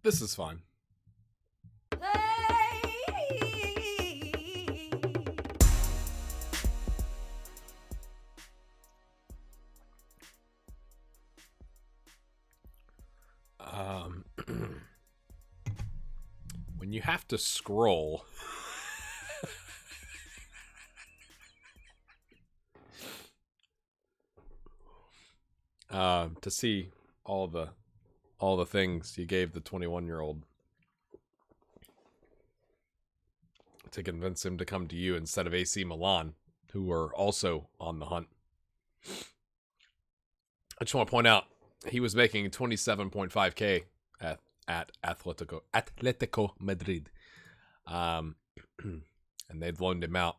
This is fine. When you have to scroll to see all the things you gave the 21-year-old to convince him to come to you instead of AC Milan, who are also on the hunt. I just want to point out he was making 27.5K at Atletico Madrid, and they'd loaned him out,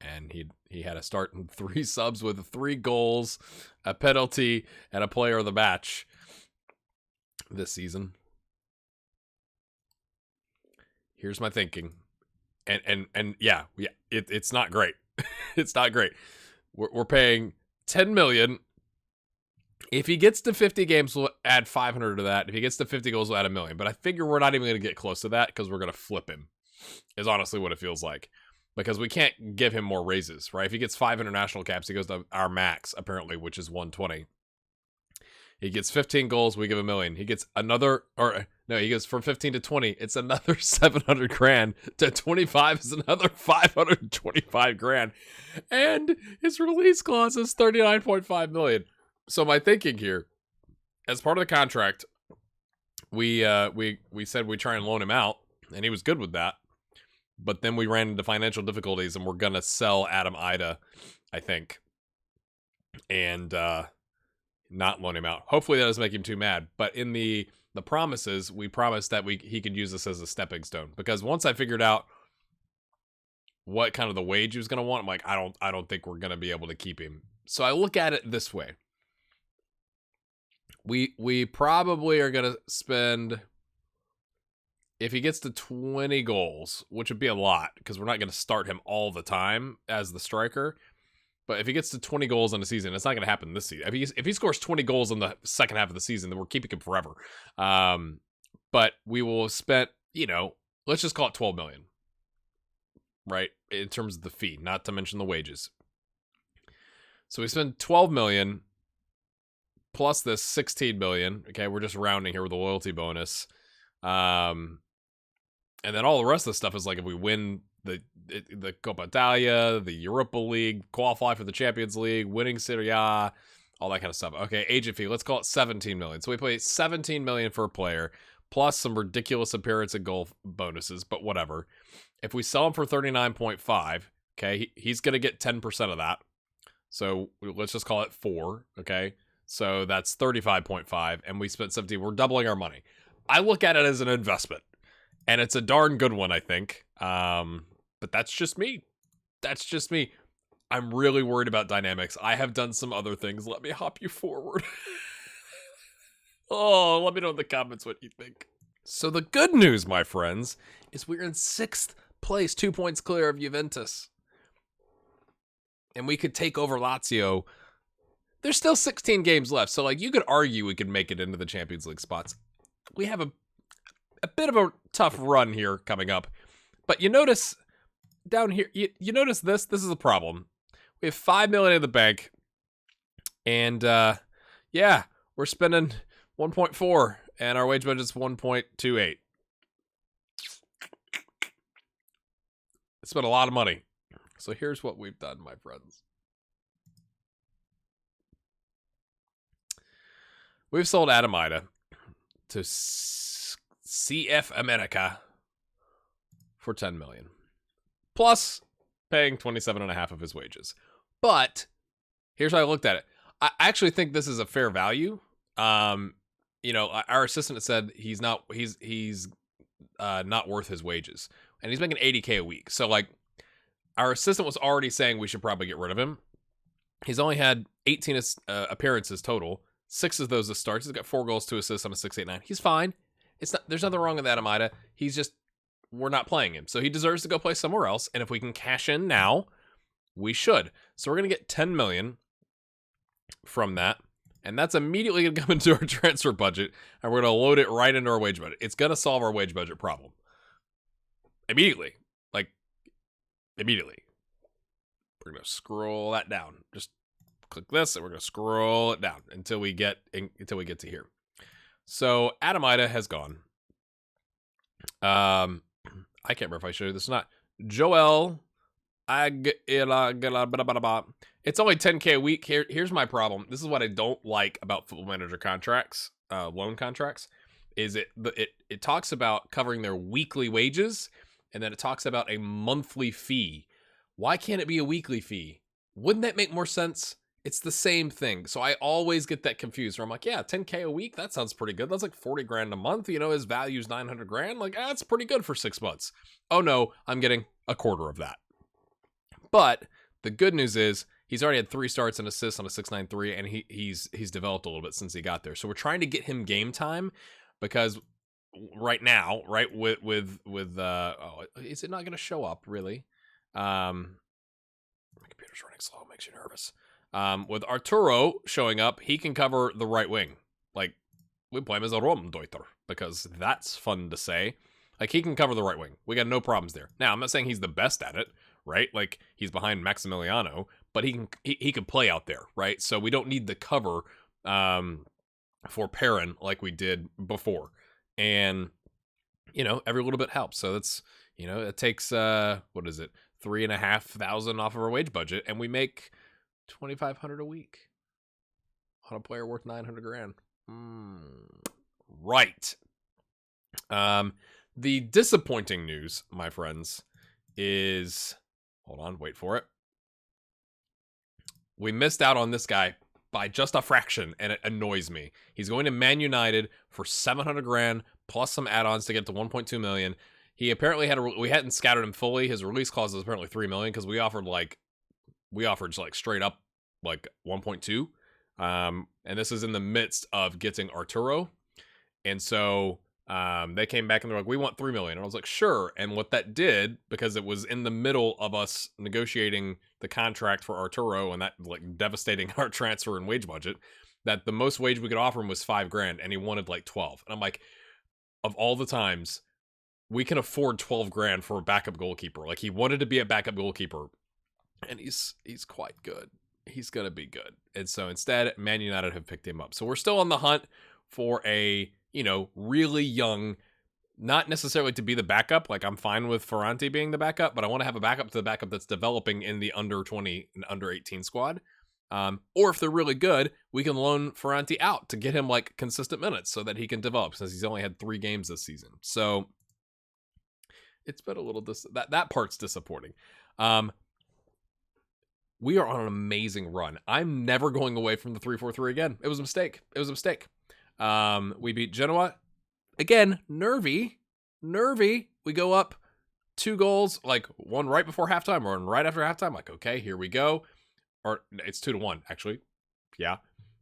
and he had to start in 3 subs with 3 goals, a penalty, and a player of the match this season. Here's my thinking, and yeah, it's not great. It's not great. We're paying 10 million. If he gets to 50 games, we'll add 500 to that. If he gets to 50 goals, we'll add $1 million. But I figure we're not even going to get close to that because we're going to flip him, is honestly what it feels like. Because we can't give him more raises, right? If he gets 5 international caps, he goes to our max, apparently, which is 120. He gets 15 goals, we give $1 million. He gets another, he goes from 15 to 20, it's another 700 grand. To 25 is another 525 grand. And his release clause is 39.5 million. So my thinking here, as part of the contract, we said we try and loan him out, and he was good with that. But then we ran into financial difficulties, and we're gonna sell Adam Ida, I think, and not loan him out. Hopefully that doesn't make him too mad. But in the promises, we promised that he could use this as a stepping stone. Because once I figured out what kind of the wage he was gonna want, I'm like, I don't think we're gonna be able to keep him. So I look at it this way. We probably are going to spend, if he gets to 20 goals, which would be a lot because we're not going to start him all the time as the striker. But if he gets to 20 goals in a season, it's not going to happen this season. If he scores 20 goals in the second half of the season, then we're keeping him forever. But we will have spent, let's just call it 12 million, right? In terms of the fee, not to mention the wages. So we spend 12 million plus this 16 million. Okay, we're just rounding here with a loyalty bonus. And then all the rest of the stuff is like if we win the Coppa Italia, the Europa League, qualify for the Champions League, winning Serie A, all that kind of stuff. Okay, agent fee, let's call it 17 million. So we pay 17 million for a player, plus some ridiculous appearance and goal bonuses, but whatever. If we sell him for 39.5, okay, he's going to get 10% of that. So let's just call it 4, okay? So that's 35.5, and we spent 17. We're doubling our money. I look at it as an investment, and it's a darn good one, I think. But that's just me. That's just me. I'm really worried about dynamics. I have done some other things. Let me hop you forward. Oh, let me know in the comments what you think. So the good news, my friends, is we're in 6th place, 2 points clear of Juventus. And we could take over Lazio. There's still 16 games left, so you could argue we could make it into the Champions League spots. We have a bit of a tough run here coming up. But you notice down here, you notice this is a problem. We have 5 million in the bank. And yeah, we're spending 1.4 and our wage budget's 1.28. It's been a lot of money. So here's what we've done, my friends. We've sold Adam Ida to CF America for 10 million. Plus paying 27.5 of his wages. But here's how I looked at it. I actually think this is a fair value. Our assistant said he's not worth his wages. And he's making 80K a week. So our assistant was already saying we should probably get rid of him. He's only had 18 appearances total. 6 of those as starts. He's got 4 goals, 2 assists on a 6.89. He's fine. There's nothing wrong with Adam Ida. We're not playing him. So he deserves to go play somewhere else. And if we can cash in now, we should. So we're going to get 10 million from that. And that's immediately going to come into our transfer budget, and we're going to load it right into our wage budget. It's going to solve our wage budget problem. Immediately. Like, immediately. We're going to scroll that down. Just click this, and we're going to scroll it down until we get to here. So, Adamida has gone. I can't remember if I showed you this or not. Joel it's only 10K a week. Here's my problem. This is what I don't like about Football Manager contracts, loan contracts, is it talks about covering their weekly wages, and then it talks about a monthly fee. Why can't it be a weekly fee? Wouldn't that make more sense? It's the same thing. So I always get that confused where I'm like, yeah, 10K a week, that sounds pretty good. That's like 40 grand a month. You know, his value's 900 grand. Like, that's pretty good for 6 months. Oh no, I'm getting a quarter of that. But the good news is he's already had 3 starts and assists on a 6.93, and he's developed a little bit since he got there. So we're trying to get him game time, because right now, right, with is it not going to show up really? My computer's running slow, makes you nervous. With Arturo showing up, he can cover the right wing. Like, we play him as a Raumdeuter, because that's fun to say. Like, he can cover the right wing. We got no problems there. Now, I'm not saying he's the best at it, right? Like, he's behind Maximiliano, but he can play out there, right? So we don't need the cover for Perrin like we did before. And, you know, every little bit helps. So that's, you know, it takes, what is it, 3,500 off of our wage budget, and we make 2,500 a week on a player worth 900 grand. Right. The disappointing news, my friends, is, hold on, wait for it. We missed out on this guy by just a fraction, and it annoys me. He's going to Man United for 700 grand plus some add-ons to get to 1.2 million. He apparently we hadn't scouted him fully. His release clause is apparently 3 million, because we offered just straight up like 1.2. And this is in the midst of getting Arturo. And so they came back and they're like, we want 3 million. And I was like, sure. And what that did, because it was in the middle of us negotiating the contract for Arturo, and that like devastating our transfer and wage budget, that the most wage we could offer him was 5 grand, and he wanted like 12. And I'm like, of all the times, we can afford 12 grand for a backup goalkeeper. Like, he wanted to be a backup goalkeeper, and he's quite good. He's going to be good. And so instead, Man United have picked him up. So we're still on the hunt for a, you know, really young, not necessarily to be the backup. Like, I'm fine with Ferranti being the backup, but I want to have a backup to the backup that's developing in the under 20 and under 18 squad. Or if they're really good, we can loan Ferranti out to get him like consistent minutes so that he can develop, since he's only had 3 games this season. So it's been a little, that part's disappointing. We are on an amazing run. I'm never going away from the 3-4-3 again. It was a mistake. We beat Genoa. Again, nervy. We go up 2 goals, like one right before halftime or one right after halftime. Like, okay, here we go. Or it's 2-1, actually. Yeah.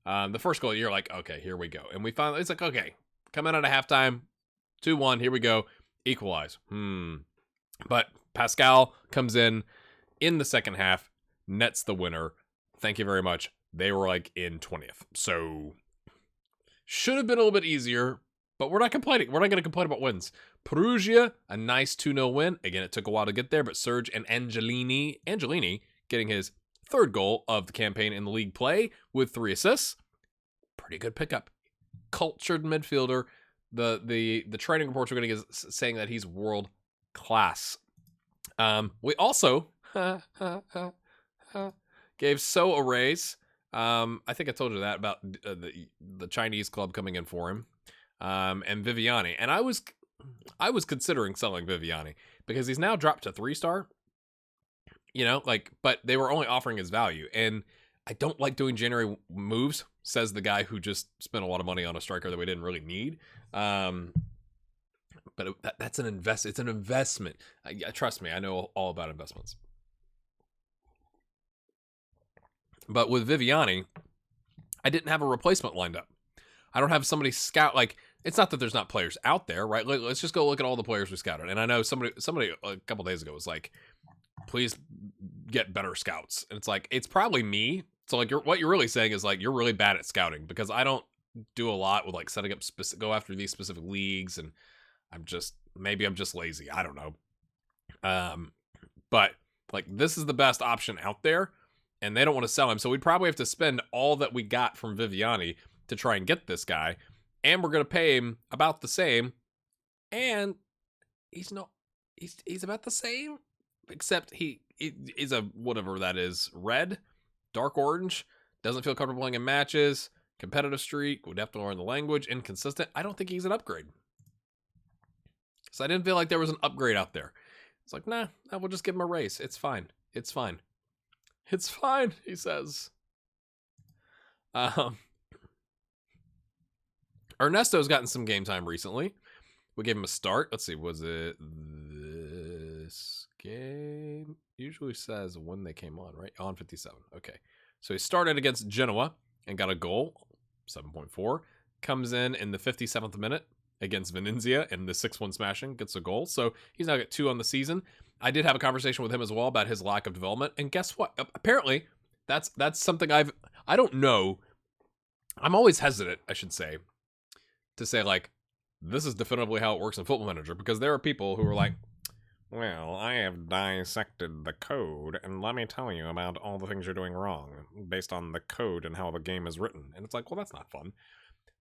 The first goal, you're like, okay, here we go. And we finally, it's like, okay, coming out of halftime, 2-1, here we go. Equalize. But Pascal comes in the second half, nets the winner. Thank you very much. They were like in 20th. So should have been a little bit easier, but we're not complaining. We're not going to complain about wins. Perugia, a nice 2-0 win. Again, it took a while to get there, but Serge and Angelini getting his 3rd goal of the campaign in the league play with 3 assists. Pretty good pickup. Cultured midfielder. The training reports we're going to get saying that he's world class. We also gave So a raise. I think I told you that about the Chinese club coming in for him, and Viviani. And I was considering selling Viviani because he's now dropped to 3-star. You know, like, but they were only offering his value, and I don't like doing January moves. Says the guy who just spent a lot of money on a striker that we didn't really need. But that's an invest. It's an investment. Trust me, I know all about investments. But with Viviani, I didn't have a replacement lined up. I don't have somebody scout. Like, it's not that there's not players out there, right? Let's just go look at all the players we scouted. And I know somebody a couple days ago was like, please get better scouts. And it's like, it's probably me. So like what you're really saying is like you're really bad at scouting, because I don't do a lot with like setting up go after these specific leagues, and maybe I'm just lazy. I don't know. But like this is the best option out there, and they don't want to sell him, so we'd probably have to spend all that we got from Viviani to try and get this guy, and we're gonna pay him about the same, and he's about the same, except he is a whatever that is, red, dark orange, doesn't feel comfortable playing in matches, competitive streak, would have to learn the language, inconsistent. I don't think he's an upgrade. So I didn't feel like there was an upgrade out there. It's like, nah, we'll just give him a race. It's fine. It's fine. It's fine, he says. Ernesto's gotten some game time recently. We gave him a start. Let's see, was it this game? Usually says when they came on, right? On 57. Okay. So he started against Genoa and got a goal, 7.4. Comes in the 57th minute against Venezia in the 6-1 smashing, gets a goal. So he's now got 2 on the season. I did have a conversation with him as well about his lack of development. And guess what? Apparently, that's something I don't know. I'm always hesitant, I should say, to say like, this is definitively how it works in Football Manager, because there are people who are like, well, I have dissected the code, and let me tell you about all the things you're doing wrong based on the code and how the game is written. And it's like, well, that's not fun.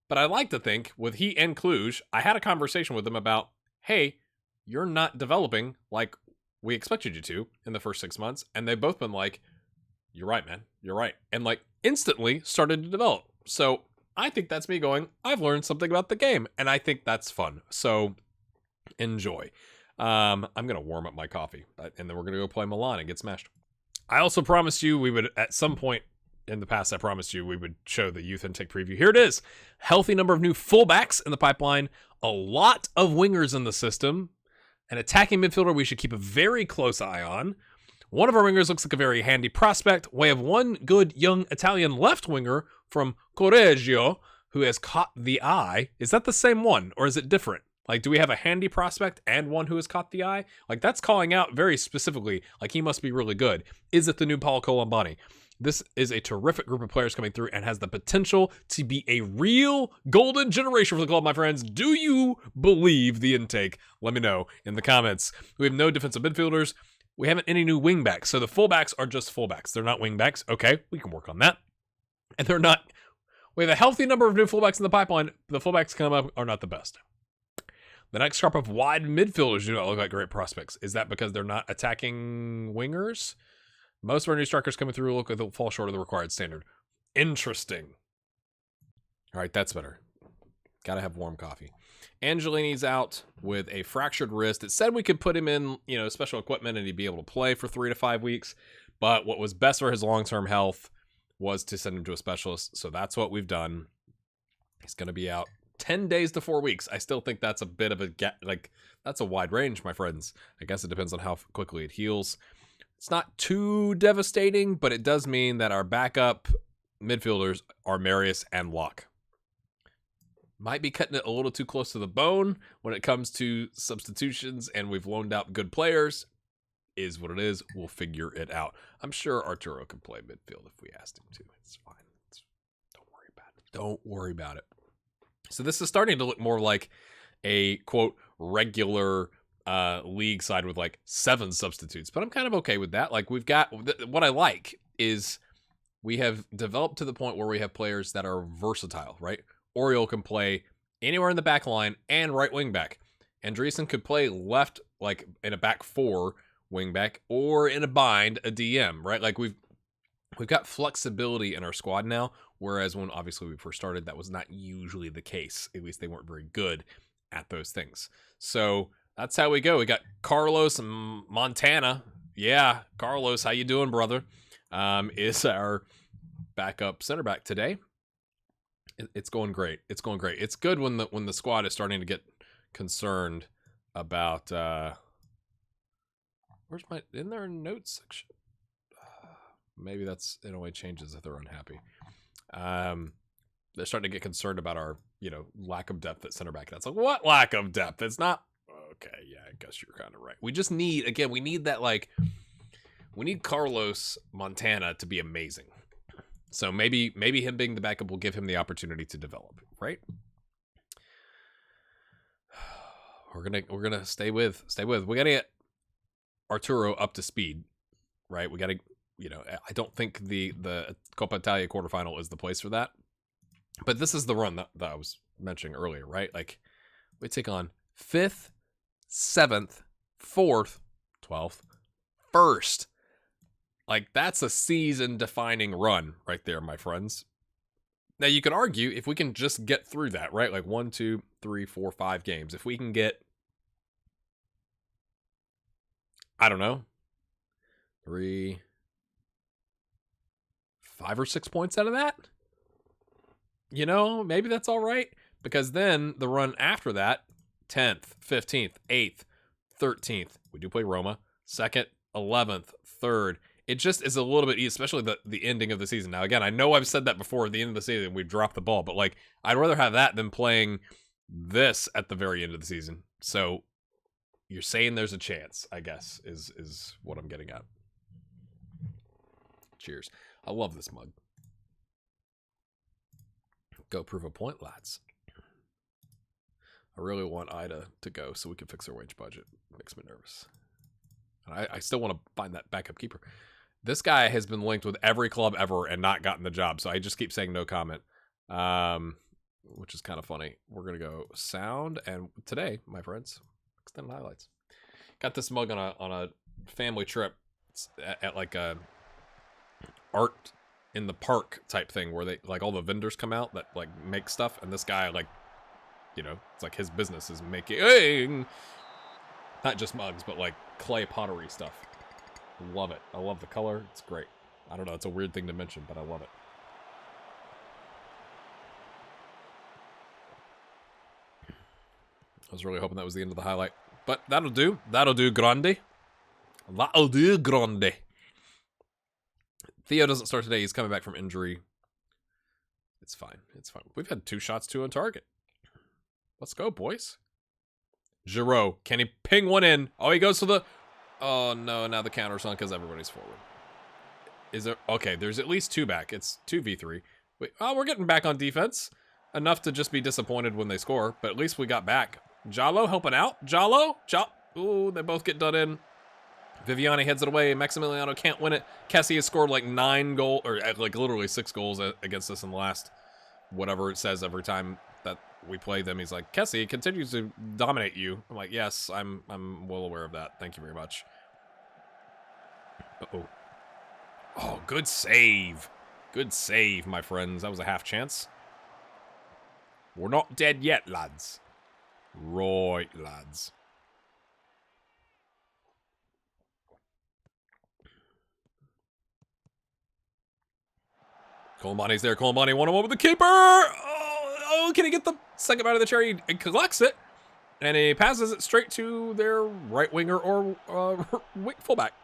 But I like to think, with he and Cluj, I had a conversation with them about, hey, you're not developing like we expected you to in the first 6 months. And they've both been like, you're right, man. You're right. And like instantly started to develop. So I think that's me going, I've learned something about the game. And I think that's fun. So enjoy. I'm going to warm up my coffee, and then we're going to go play Milan and get smashed. I also promised you we would, at some point in the past, I promised you we would show the youth intake preview. Here it is. Healthy number of new fullbacks in the pipeline. A lot of wingers in the system. An attacking midfielder we should keep a very close eye on. One of our wingers looks like a very handy prospect. We have one good young Italian left winger from Correggio who has caught the eye. Is that the same one, or is it different? Like, do we have a handy prospect and one who has caught the eye? Like, that's calling out very specifically, like, he must be really good. Is it the new Paul Colombani? This is a terrific group of players coming through and has the potential to be a real golden generation for the club, my friends. Do you believe the intake? Let me know in the comments. We have no defensive midfielders. We haven't any new wingbacks. So the fullbacks are just fullbacks. They're not wingbacks. Okay, we can work on that. And they're not... We have a healthy number of new fullbacks in the pipeline. The fullbacks come up are not the best. The next crop of wide midfielders do not look like great prospects. Is that because they're not attacking wingers? Most of our new strikers coming through look like they'll fall short of the required standard. Interesting. All right, that's better. Gotta have warm coffee. Angelini's out with a fractured wrist. It said we could put him in, special equipment and he'd be able to play for 3 to 5 weeks. But what was best for his long-term health was to send him to a specialist. So that's what we've done. He's going to be out 10 days to 4 weeks. I still think that's a bit of a that's a wide range, my friends. I guess it depends on how quickly it heals. It's not too devastating, but it does mean that our backup midfielders are Marius and Locke. Might be cutting it a little too close to the bone when it comes to substitutions, and we've loaned out good players. Is what it is. We'll figure it out. I'm sure Arturo can play midfield if we asked him to. It's fine. Don't worry about it. Don't worry about it. So this is starting to look more like a, quote, regular league side with like 7 substitutes. But I'm kind of okay with that. Like, we've got... What I like is we have developed to the point where we have players that are versatile, right? Oriol can play anywhere in the back line and right wing back. Andreessen could play left, like in a back 4 wing back, or in a bind, a DM, right? Like, we've got flexibility in our squad now, whereas when obviously we first started, that was not usually the case. At least they weren't very good at those things. So that's how we go. We got Carlos and Montana. Yeah, Carlos, how you doing, brother? Is our backup center back today. It's going great. It's going great. It's good when the squad is starting to get concerned about in there a notes section? Maybe that's it only changes if they're unhappy. They're starting to get concerned about our, lack of depth at center back. That's like, what lack of depth? It's not okay. Yeah, I guess you're kind of right. We just need we need that, we need Carlos Montana to be amazing. So maybe him being the backup will give him the opportunity to develop, right? We're gonna stay with. We gotta get Arturo up to speed, right? We gotta, I don't think the Coppa Italia quarterfinal is the place for that. But this is the run that I was mentioning earlier, right? Like, we take on 5th, 7th, 4th, 12th, 1st. Like, that's a season-defining run right there, my friends. Now, you could argue if we can just get through that, right? Like 1, 2, 3, 4, 5 games. If we can get, I don't know, 3, 5 or 6 points out of that, maybe that's all right. Because then the run after that, 10th, 15th, 8th, 13th, we do play Roma, 2nd, 11th, 3rd. It just is a little bit, especially the ending of the season. Now, again, I know I've said that before, at the end of the season, we dropped the ball, but like, I'd rather have that than playing this at the very end of the season. So you're saying there's a chance, I guess, is what I'm getting at. Cheers. I love this mug. Go prove a point, lads. I really want Ida to go so we can fix our wage budget. Makes me nervous. And I still want to find that backup keeper. This guy has been linked with every club ever and not gotten the job, so I just keep saying no comment, which is kind of funny. We're going to go sound, and today, my friends, extended highlights. Got this mug on a family trip at like a art in the park type thing where they, like, all the vendors come out that, like, make stuff, and this guy, like, it's like his business is making not just mugs, but like clay pottery stuff. Love it. I love the color. It's great. I don't know. It's a weird thing to mention, but I love it. I was really hoping that was the end of the highlight, but that'll do. That'll do, grande. That'll do, grande. Theo doesn't start today. He's coming back from injury. It's fine. It's fine. We've had 2 shots, 2 on target. Let's go, boys. Giroud. Can he ping one in? Oh, he goes to the... Oh, no. Now the counter's on because everybody's forward. Is there... Okay, there's at least 2 back. It's 2v3. Wait, oh, we're getting back on defense. Enough to just be disappointed when they score, but at least we got back. Jallo helping out. Jallo? Ooh, they both get done in. Viviani heads it away. Maximiliano can't win it. Kessie has scored like 9 goals, or like literally 6 goals against us in the last... Whatever it says every time that we play them. He's like, Kessie continues to dominate you. I'm like, yes, I'm well aware of that. Thank you very much. Uh-oh. Oh, good save. Good save, my friends. That was a half chance. We're not dead yet, lads. Right, lads. Colomani's there. Colomani 1-on-1 with the keeper. Oh, can he get the second out of the cherry? He collects it, and he passes it straight to their right winger or fullback.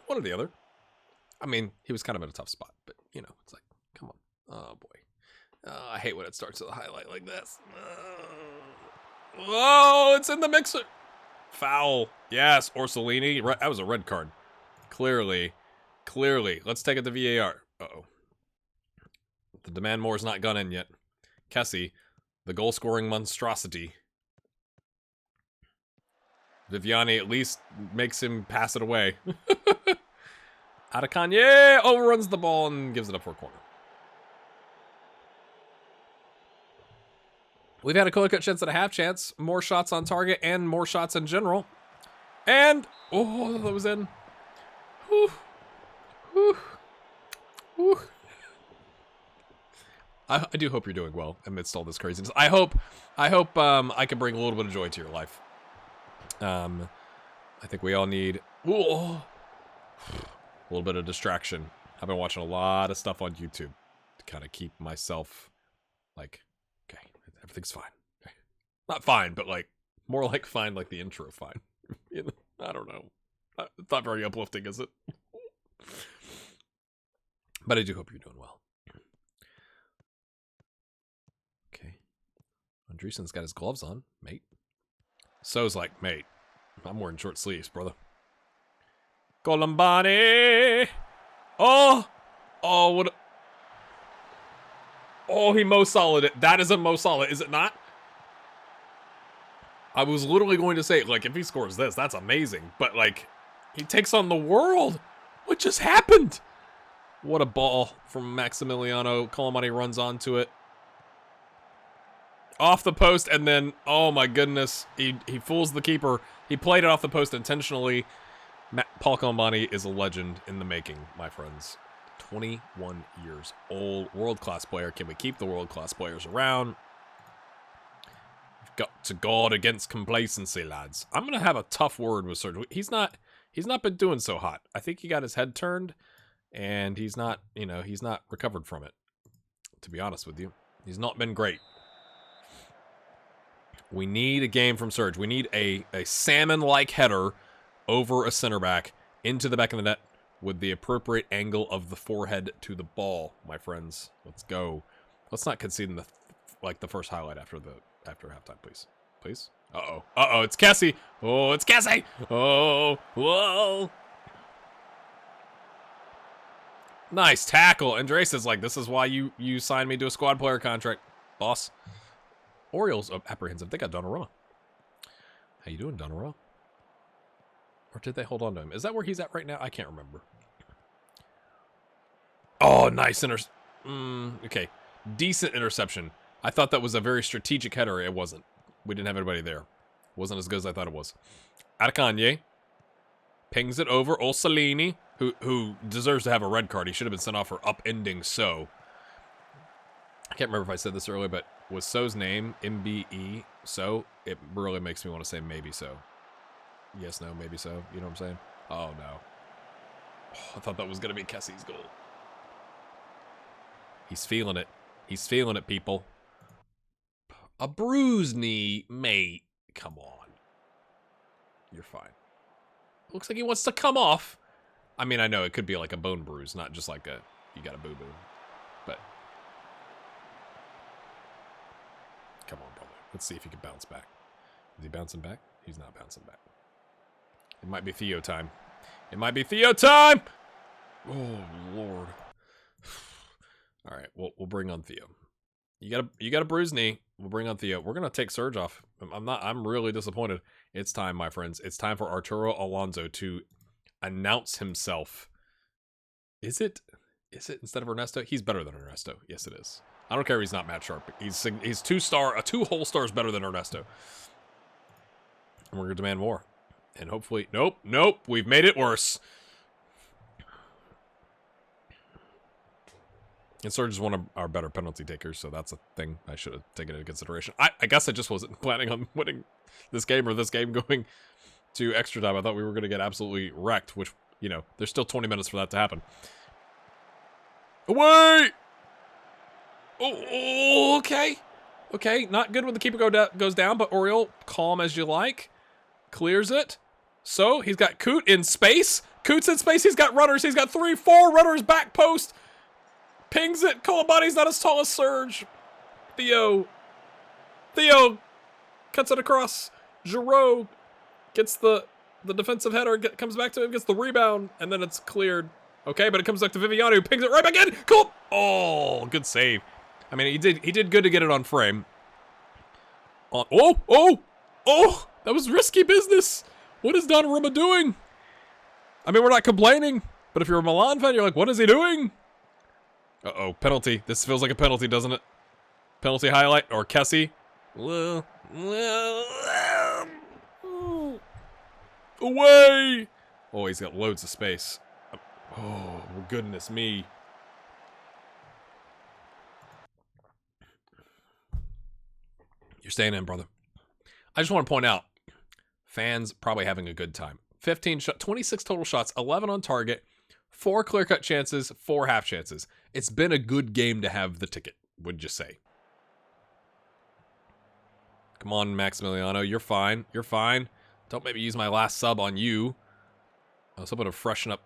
One or the other. I mean, he was kind of in a tough spot, but, it's like, come on. Oh, boy. I hate when it starts with a highlight like this. Oh, it's in the mixer. Foul. Yes, Orsolini. That was a red card. Clearly. Let's take it to VAR. Uh-oh. The demand more is not gone in yet. Kessie, the goal-scoring monstrosity. Viviani at least makes him pass it away. Adekanye overruns the ball and gives it up for a corner. We've had a clear-cut chance at a half chance. More shots on target and more shots in general. And, oh, that was in. Whew. Whew. Whew. I do hope you're doing well amidst all this craziness. I hope I can bring a little bit of joy to your life. I think we all need a little bit of distraction. I've been watching a lot of stuff on YouTube to kind of keep myself like, okay, everything's fine. Not fine, but like more like fine, like the intro fine. I don't know. It's not very uplifting, is it? But I do hope you're doing well. Okay. Andreessen's got his gloves on, mate. So's like, mate, I'm wearing short sleeves, brother. Colombani! Oh, what? Oh, he Mo Solid it. That is a Mo Solid, is it not? I was literally going to say, like, if he scores this, that's amazing. But, like, he takes on the world. What just happened? What a ball from Maximiliano. Colomani runs onto it. Off the post, and then, oh my goodness, he fools the keeper. He played it off the post intentionally. Paul Colomani is a legend in the making, my friends. 21 years old, world-class player. Can we keep the world-class players around? We've got to guard against complacency, lads. I'm gonna have a tough word with Serge. He's not been doing so hot. I think he got his head turned, and he's not recovered from it. To be honest with you, he's not been great. We need a game from Serge. We need a salmon-like header over a center back into the back of the net with the appropriate angle of the forehead to the ball, my friends. Let's go. Let's not concede in the first highlight after halftime, please. Please. Uh-oh. Uh-oh, it's Kessie. Oh, it's Kessie. Oh, whoa. Nice tackle. Andres is like, this is why you signed me to a squad player contract, boss. Orioles apprehensive. They got Donnarumma. How you doing, Donnarumma? Or did they hold on to him? Is that where he's at right now? I can't remember. Oh, nice okay. Decent interception. I thought that was a very strategic header. It wasn't. We didn't have anybody there. Wasn't as good as I thought it was. Adekanye pings it over. Olsalini, who deserves to have a red card. He should have been sent off for upending So. I can't remember if I said this earlier, but was So's name MBE So? It really makes me want to say maybe so. Yes, no, maybe so. You know what I'm saying? Oh, no. Oh, I thought that was going to be Kessie's goal. He's feeling it. He's feeling it, people. A bruised knee, mate. Come on. You're fine. Looks like he wants to come off. I mean, I know it could be like a bone bruise, not just like you got a boo-boo. But come on, brother. Let's see if he can bounce back. Is he bouncing back? He's not bouncing back. It might be Theo time. It might be Theo time! Oh, Lord. All right, we'll bring on Theo. You got a bruised knee. We'll bring on Theo. We're going to take Serge off. I'm really disappointed. It's time, my friends. It's time for Arturo Alonso to announce himself. Is it instead of Ernesto? He's better than Ernesto. Yes, it is. I don't care if he's not Matt Sharp. He's two whole stars better than Ernesto. And we're going to demand more. And hopefully, nope, we've made it worse. And Serge is one of our better penalty takers, so that's a thing I should have taken into consideration. I guess I just wasn't planning on winning this game or this game going to extra time. I thought we were going to get absolutely wrecked, which, you know, there's still 20 minutes for that to happen. Away! Oh, okay. Okay, not good when the keeper goes down, but Oriole, calm as you like, clears it. So, he's got Coot in space. Coot's in space. He's got runners. He's got 3-4 runners back post. Pings it. Colomani's not as tall as Serge. Theo cuts it across. Giroud gets the defensive header, comes back to him, gets the rebound, and then it's cleared. Okay, but it comes back to Viviano, who pings it right back in. Cool. Oh, good save. I mean, he did good to get it on frame. Oh, that was risky business. What is Donnarumma doing? I mean, we're not complaining, but if you're a Milan fan, you're like, what is he doing? Uh-oh, penalty. This feels like a penalty, doesn't it? Penalty highlight, or Kessie. Away! Oh, he's got loads of space. Oh, goodness me. You're staying in, brother. I just want to point out, fans probably having a good time. 26 total shots, 11 on target, 4 clear-cut chances, 4 half chances. It's been a good game to have the ticket, would you say? Come on, Maximiliano. You're fine. You're fine. Don't maybe use my last sub on you. I was hoping to freshen up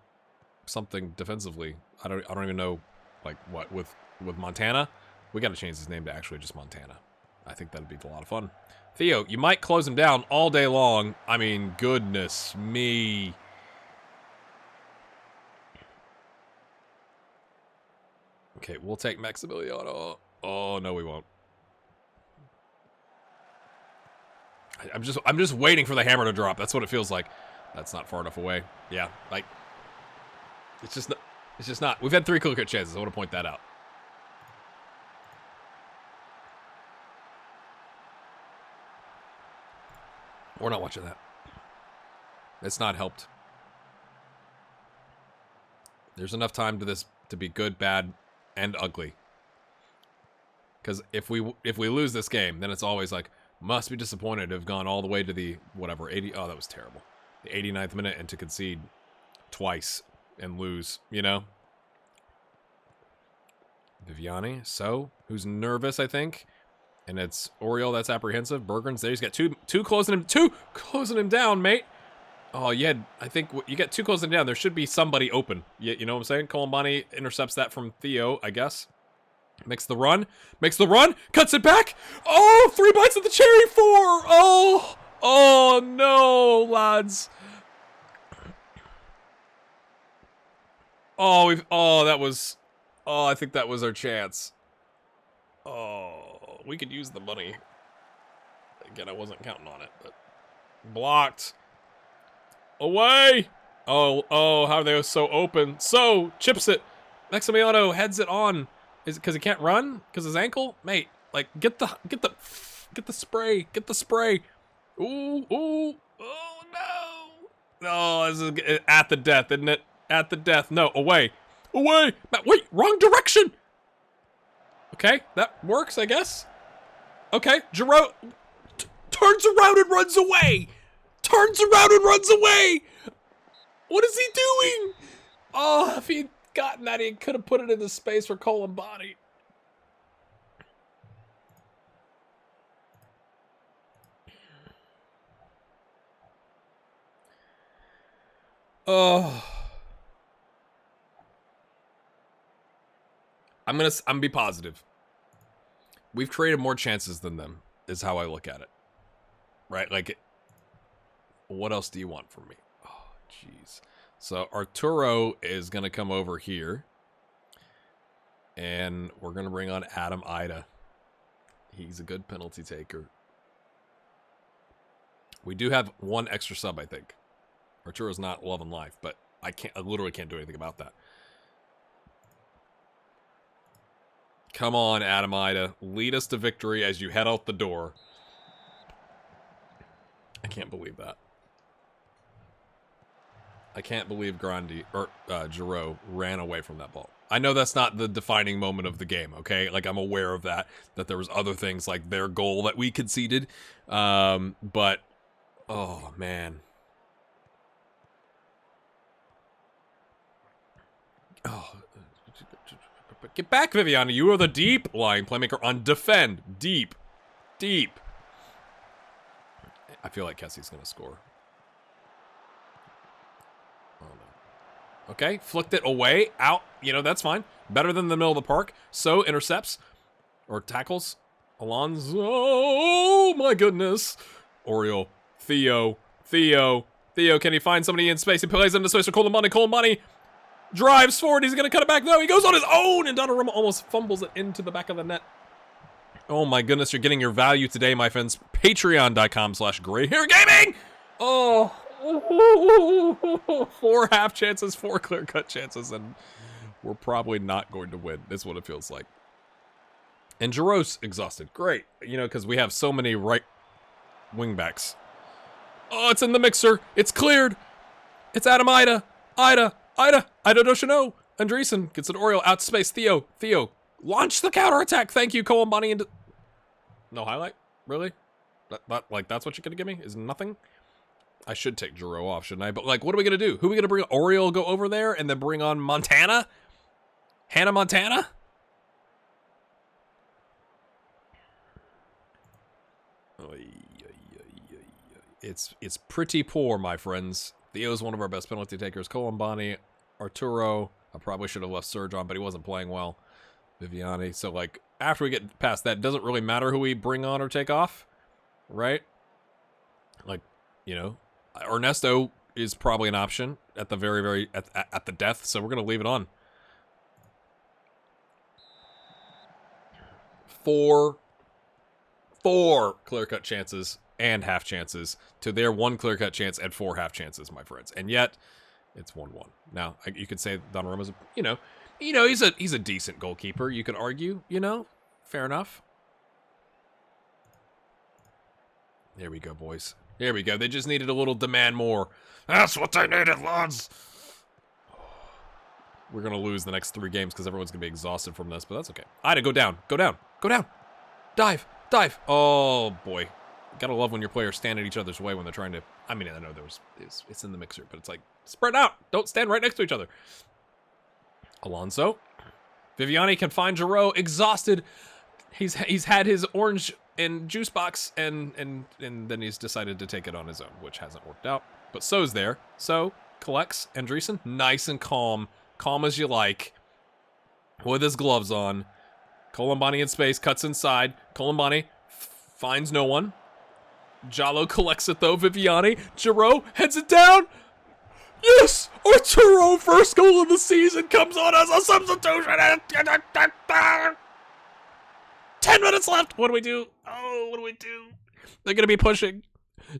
something defensively. I don't even know, like, what, with Montana? We got to change his name to actually just Montana. I think that'd be a lot of fun. Theo, you might close him down all day long. I mean, goodness me. Okay, we'll take Maximiliano. Oh, no, we won't. I'm just waiting for the hammer to drop. That's what it feels like. That's not far enough away. Yeah, like, it's just not. We've had 3 clear cut chances. I want to point that out. We're not watching that. It's not helped. There's enough time to this to be good, bad, and ugly. Because if we lose this game, then it's always like, must be disappointed to have gone all the way to the, whatever, 80... Oh, that was terrible. The 89th minute and to concede twice and lose, you know? Viviani, so, who's nervous, I think. And it's Oriole that's apprehensive. Bergren's there. He's got two closing him down, mate. Oh, yeah, I think you get 2 closing down. There should be somebody open. You know what I'm saying? Colombani intercepts that from Theo, I guess. Makes the run, cuts it back. Oh, 3 bites of the cherry, 4. Oh no, lads. I think that was our chance. Oh, we could use the money. Again, I wasn't counting on it, but blocked. Away. Oh, how they were so open. So, chips it. Maximiano heads it on. Is it because he can't run? Because his ankle? Mate, like, get the spray. Get the spray. Ooh. Oh, no. No, this is at the death, isn't it? At the death. No, away. Matt, wait, wrong direction. Okay, that works, I guess. Okay, Giroud turns around and runs away. What is he doing? Oh, if he'd gotten that, he could have put it in the space for Colombani. Oh. I'm gonna be positive. We've created more chances than them, is how I look at it. Right? Like, what else do you want from me? Oh, jeez. So Arturo is gonna come over here. And we're gonna bring on Adam Ida. He's a good penalty taker. We do have 1 extra sub, I think. Arturo's not loving life, but I literally can't do anything about that. Come on, Adam Ida. Lead us to victory as you head out the door. I can't believe that. I can't believe Giroud ran away from that ball. I know that's not the defining moment of the game, okay? Like, I'm aware of that there was other things like their goal that we conceded. But, oh, man. Oh, get back, Viviani. You are the deep lying playmaker on defend. Deep. I feel like Kessie's going to score. Oh, no. Okay, flicked it away. Out. You know, that's fine. Better than the middle of the park. So, intercepts. Or tackles. Alonso. Oh, my goodness. Oriole. Theo, can he find somebody in space? He plays into space for Colombani. Drives forward. He's going to cut it back. No, he goes on his own. And Donnarumma almost fumbles it into the back of the net. Oh, my goodness. You're getting your value today, my friends. Patreon.com/GrayHairGaming. Oh. 4 half chances, 4 clear-cut chances. And we're probably not going to win. That's what it feels like. And Giroud's exhausted. Great. You know, because we have so many right wingbacks. Oh, it's in the mixer. It's cleared. It's Adam Ida. Ida Doshino. Andreessen gets an Oriole out to space. Theo, launch the counterattack. Thank you, Colombani. Into... No highlight? Really? Like, that's what you're going to give me? Is nothing? I should take Giroud off, shouldn't I? But, like, what are we going to do? Who are we going to bring? Oriole go over there and then bring on Montana? Hannah Montana? It's pretty poor, my friends. Theo's one of our best penalty takers. Colombani, Arturo. I probably should have left Serge on, but he wasn't playing well. Viviani. So, like, after we get past that, it doesn't really matter who we bring on or take off, right? Like, you know, Ernesto is probably an option at the very at the death, so we're gonna leave it on. four clear-cut chances and half chances to their 1 clear-cut chance and 4 half chances, my friends. And yet, it's 1-1. Now, you could say Donnarumma's, he's a decent goalkeeper, you could argue, fair enough. There we go, boys. There we go. They just needed a little demand more. That's what they needed, lads. We're going to lose the next 3 games because everyone's going to be exhausted from this, but that's okay. Ida, go down. Go down. Go down. Dive. Dive. Oh, boy. Gotta love when your players stand in each other's way when they're trying to... I mean, I know it's in the mixer, but it's like, spread out. Don't stand right next to each other. Alonso. Viviani can find Giroud exhausted. He's had his orange and juice box, and then he's decided to take it on his own, which hasn't worked out. But So's there. So collects Andreessen. Nice and calm. Calm as you like. With his gloves on. Colombani in space. Cuts inside. Colombani finds no one. Jallo collects it though. Viviani. Giroud heads it down. Yes! Arturo, first goal of the season, comes on as a substitution. 10 minutes left. What do we do? Oh, what do we do? They're going to be pushing.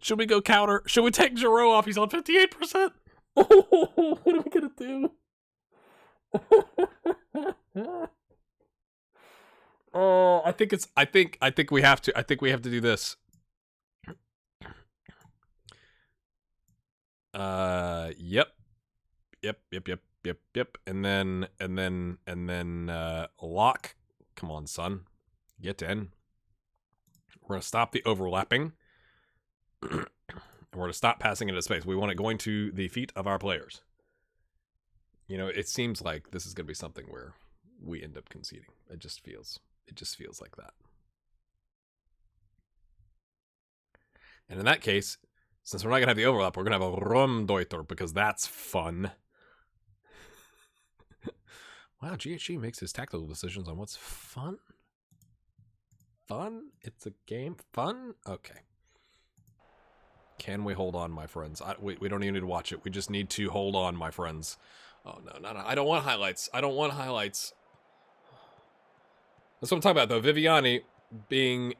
Should we go counter? Should we take Giroud off? He's on 58%. Oh, what are we going to do? Oh, I think we have to. I think we have to do this. Yep. And then lock. Come on, son. Get in. We're gonna stop the overlapping. And we're gonna stop passing into space. We want it going to the feet of our players. It seems like this is gonna be something where we end up conceding. It just feels like that. And in that case, since we're not going to have the overlap, we're going to have a Rumdeuter, because that's fun. Wow, GHG makes his tactical decisions on what's fun? Fun? It's a game? Fun? Okay. Can we hold on, my friends? We don't even need to watch it. We just need to hold on, my friends. Oh, no. I don't want highlights. I don't want highlights. That's what I'm talking about, though. Viviani being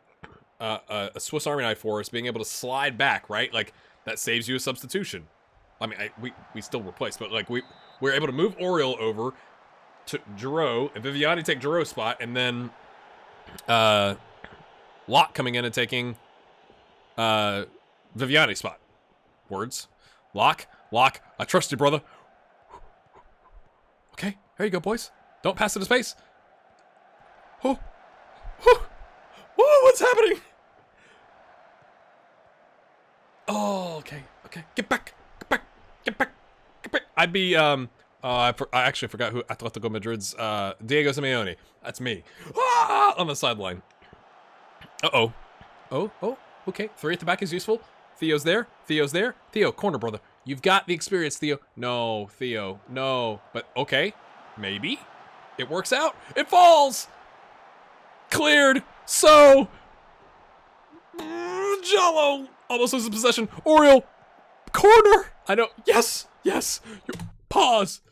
a Swiss Army knife for us, being able to slide back, right? Like, that saves you a substitution. I mean, we still replace, but, like, we're able to move Oriol over to Giroud, and Viviani take Giroud's spot, and then Locke coming in and taking Viviani's spot. Words. Locke, I trust you, brother. Okay, here you go, boys. Don't pass into space. Oh, what's happening? Oh, okay. Get back. I'd be, I actually forgot who Atletico Madrid's, Diego Simeone. That's me. On the sideline. Uh-oh. Oh, okay. 3 at the back is useful. Theo's there. Theo, corner, brother. You've got the experience, Theo. No, Theo. No. But, okay. Maybe. It works out. It falls! Cleared. So. Jallo almost loses possession. Oriol. Corner. I know. Yes. Pause.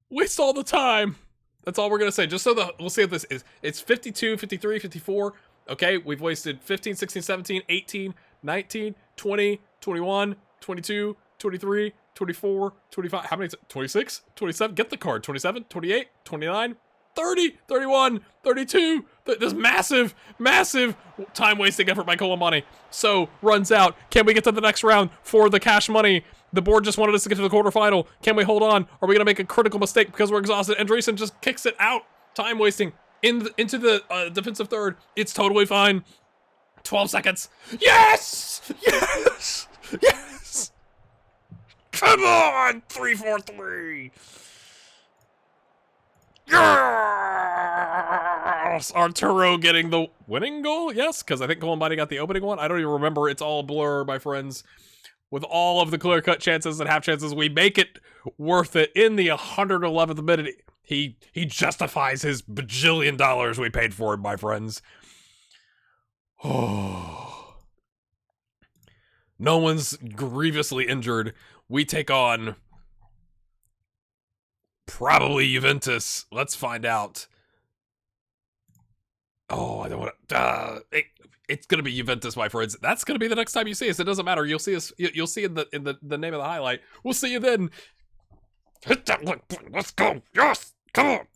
Waste all the time. That's all we're going to say. Just so we'll see what this is. It's 52, 53, 54. Okay. We've wasted 15, 16, 17, 18, 19, 20, 21, 22, 23, 24, 25. How many? 26, 27. Get the card. 27, 28, 29. 30, 31, 32. This massive time-wasting effort by Colombani. So, runs out. Can we get to the next round for the cash money? The board just wanted us to get to the quarterfinal. Can we hold on? Are we going to make a critical mistake because we're exhausted? Andreessen just kicks it out. Time-wasting into the defensive third. It's totally fine. 12 seconds. Yes! Come on! 3-4-3. Yes! Arturo getting the winning goal? Yes, because I think Colombani got the opening one. I don't even remember. It's all a blur, my friends. With all of the clear-cut chances and half chances, we make it worth it in the 111th minute. He justifies his bajillion dollars we paid for him, my friends. Oh. No one's grievously injured. We take on probably Juventus. Let's find out. Oh, I don't want to. It's gonna be Juventus, my friends. That's gonna be the next time you see us. It doesn't matter. You'll see us. You'll see in the name of the highlight. We'll see you then. Hit that like button. Let's go. Yes. Come on.